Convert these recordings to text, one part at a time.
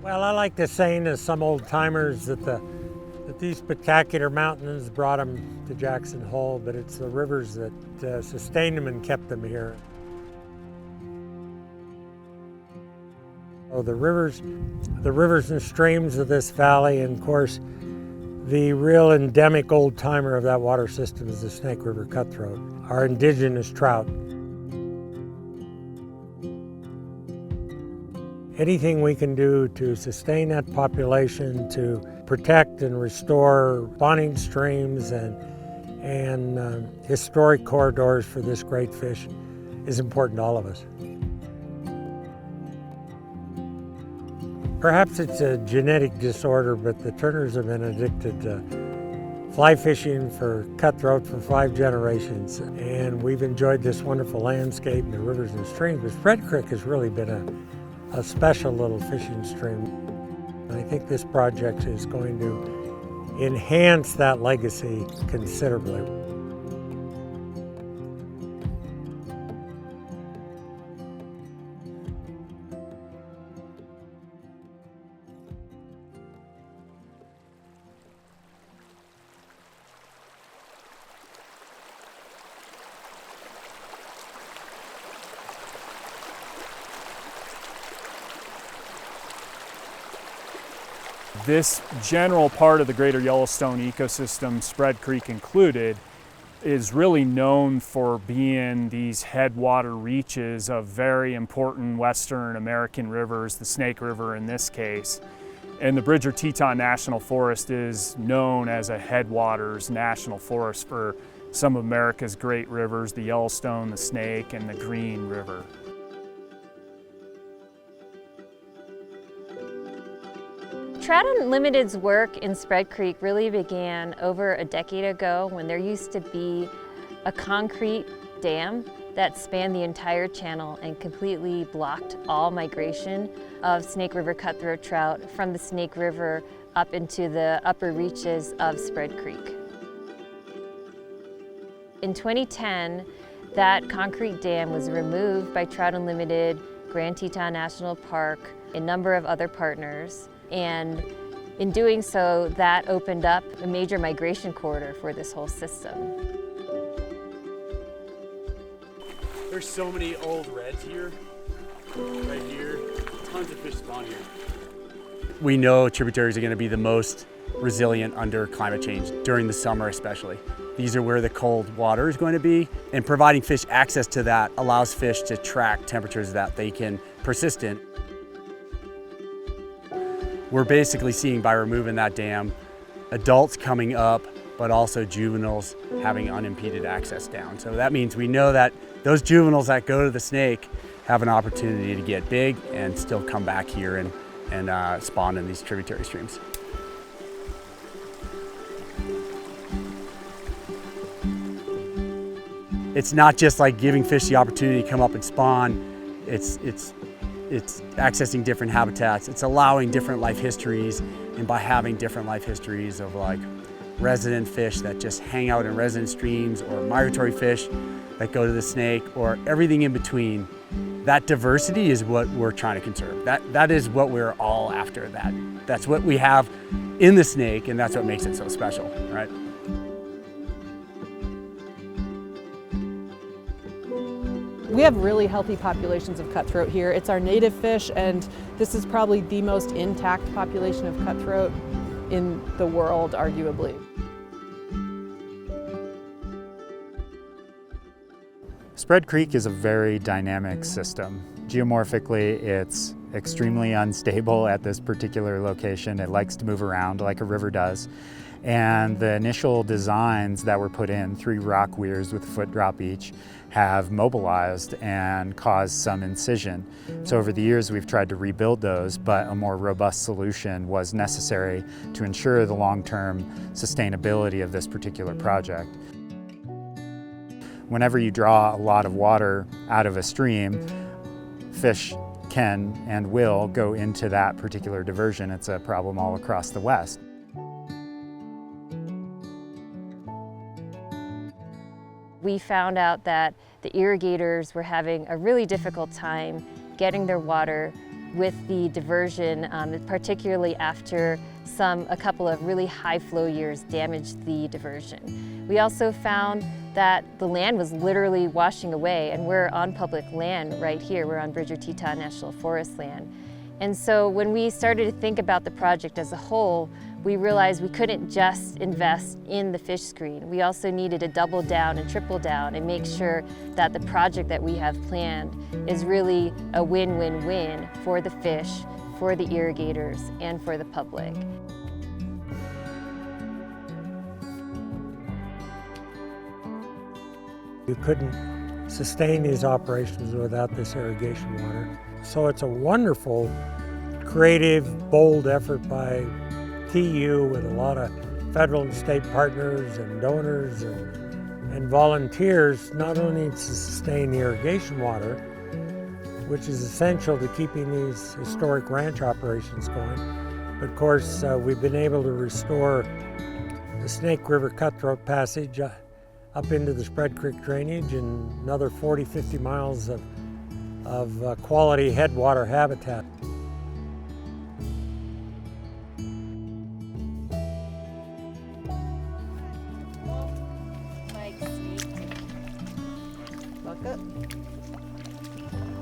Well, I like the saying of some old timers that these spectacular mountains brought them to Jackson Hole, but it's the rivers that sustained them and kept them here. Oh, the rivers and streams of this valley, and of course, the real endemic old timer of that water system is the Snake River cutthroat, our indigenous trout. Anything we can do to sustain that population, to protect and restore spawning streams and historic corridors for this great fish is important to all of us. Perhaps it's a genetic disorder, but the Turners have been addicted to fly fishing for cutthroat for 5 generations, and we've enjoyed this wonderful landscape and the rivers and streams. But Spread Creek has really been a special little fishing stream. I think this project is going to enhance that legacy considerably. This general part of the greater Yellowstone ecosystem, Spread Creek included, is really known for being these headwater reaches of very important Western American rivers, the Snake River in this case. And the Grand Teton National Forest is known as a headwaters national forest for some of America's great rivers, the Yellowstone, the Snake, and the Green River. Trout Unlimited's work in Spread Creek really began over a decade ago when there used to be a concrete dam that spanned the entire channel and completely blocked all migration of Snake River cutthroat trout from the Snake River up into the upper reaches of Spread Creek. In 2010, that concrete dam was removed by Trout Unlimited, Grand Teton National Park, a number of other partners. And in doing so, that opened up a major migration corridor for this whole system. There's so many old reds here, right here. Tons of fish spawn here. We know tributaries are going to be the most resilient under climate change, during the summer especially. These are where the cold water is going to be, and providing fish access to that allows fish to track temperatures that they can persist in. We're basically seeing, by removing that dam, adults coming up, but also juveniles having unimpeded access down. So that means we know that those juveniles that go to the Snake have an opportunity to get big and still come back here and spawn in these tributary streams. It's not just like giving fish the opportunity to come up and spawn. It's accessing different habitats. It's allowing different life histories, and by having different life histories of like resident fish that just hang out in resident streams, or migratory fish that go to the Snake, or everything in between, that diversity is what we're trying to conserve. That is what we're all after. That's what we have in the Snake, and that's what makes it so special, right? We have really healthy populations of cutthroat here. It's our native fish, and this is probably the most intact population of cutthroat in the world, arguably. Spread Creek is a very dynamic system. Geomorphically, it's extremely unstable at this particular location. It likes to move around like a river does. And the initial designs that were put in, 3 rock weirs with a foot drop each, have mobilized and caused some incision. So over the years we've tried to rebuild those, but a more robust solution was necessary to ensure the long-term sustainability of this particular project. Whenever you draw a lot of water out of a stream, fish can and will go into that particular diversion. It's a problem all across the West. We found out that the irrigators were having a really difficult time getting their water with the diversion, particularly after a couple of really high flow years damaged the diversion. We also found that the land was literally washing away, and we're on public land right here. We're on Grand Teton National Forest land. And so when we started to think about the project as a whole, we realized we couldn't just invest in the fish screen. We also needed to double down and triple down and make sure that the project that we have planned is really a win-win-win for the fish, for the irrigators, and for the public. You couldn't sustain these operations without this irrigation water. So it's a wonderful, creative, bold effort by TU with a lot of federal and state partners and donors and volunteers, not only to sustain the irrigation water, which is essential to keeping these historic ranch operations going, but of course we've been able to restore the Snake River Cutthroat Passage up into the Spread Creek drainage and another 40-50 miles of quality headwater habitat.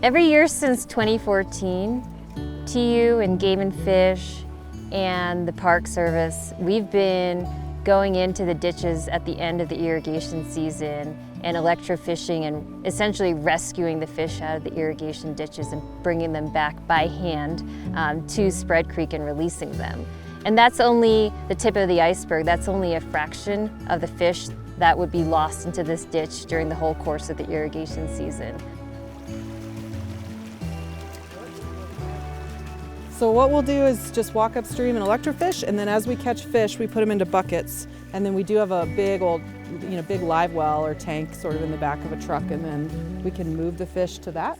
Every year since 2014, TU and Game and Fish and the Park Service, we've been going into the ditches at the end of the irrigation season and electrofishing and essentially rescuing the fish out of the irrigation ditches and bringing them back by hand to Spread Creek and releasing them. And that's only the tip of the iceberg. That's only a fraction of the fish that would be lost into this ditch during the whole course of the irrigation season. So what we'll do is just walk upstream and electrofish, and then as we catch fish, we put them into buckets. And then we do have a big old, big live well or tank sort of in the back of a truck, and then we can move the fish to that.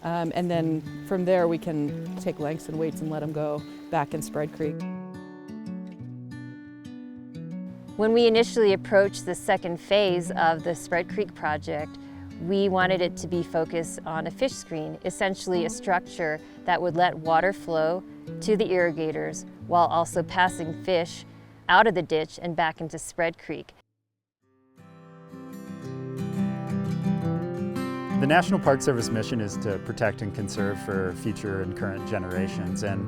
And then from there we can take lengths and weights and let them go back in Spread Creek. When we initially approached the second phase of the Spread Creek project, we wanted it to be focused on a fish screen, essentially a structure that would let water flow to the irrigators while also passing fish out of the ditch and back into Spread Creek. The National Park Service mission is to protect and conserve for future and current generations, and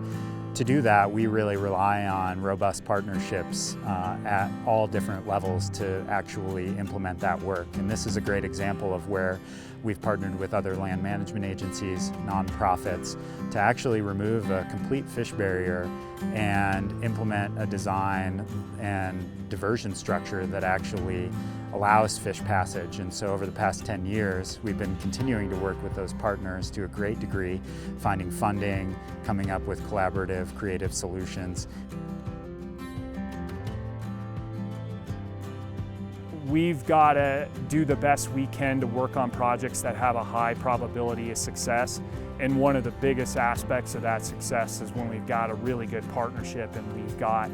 to do that we really rely on robust partnerships at all different levels to actually implement that work. And this is a great example of where we've partnered with other land management agencies, nonprofits, to actually remove a complete fish barrier and implement a design and diversion structure that actually allows fish passage. And so over the past 10 years, we've been continuing to work with those partners to a great degree, finding funding, coming up with collaborative, creative solutions. We've got to do the best we can to work on projects that have a high probability of success. And one of the biggest aspects of that success is when we've got a really good partnership and we've got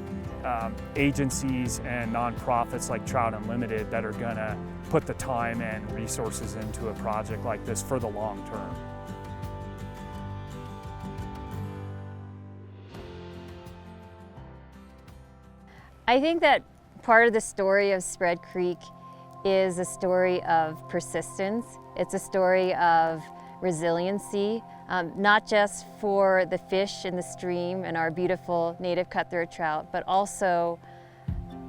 agencies and nonprofits like Trout Unlimited that are going to put the time and resources into a project like this for the long term. I think that part of the story of Spread Creek is a story of persistence. It's a story of resiliency, not just for the fish in the stream and our beautiful native cutthroat trout, but also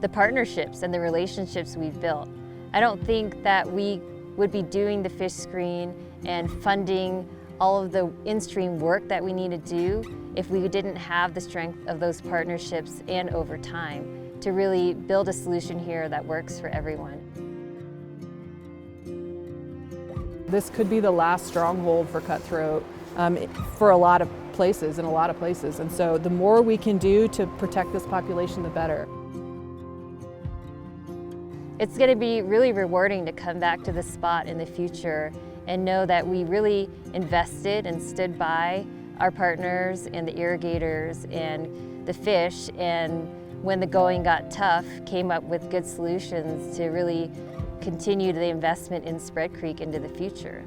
the partnerships and the relationships we've built. I don't think that we would be doing the fish screen and funding all of the in-stream work that we need to do if we didn't have the strength of those partnerships and over time to really build a solution here that works for everyone. This could be the last stronghold for cutthroat for a lot of places, and so the more we can do to protect this population, the better. It's going to be really rewarding to come back to this spot in the future and know that we really invested and stood by our partners and the irrigators and the fish, and when the going got tough, came up with good solutions to really continue the investment in Spread Creek into the future.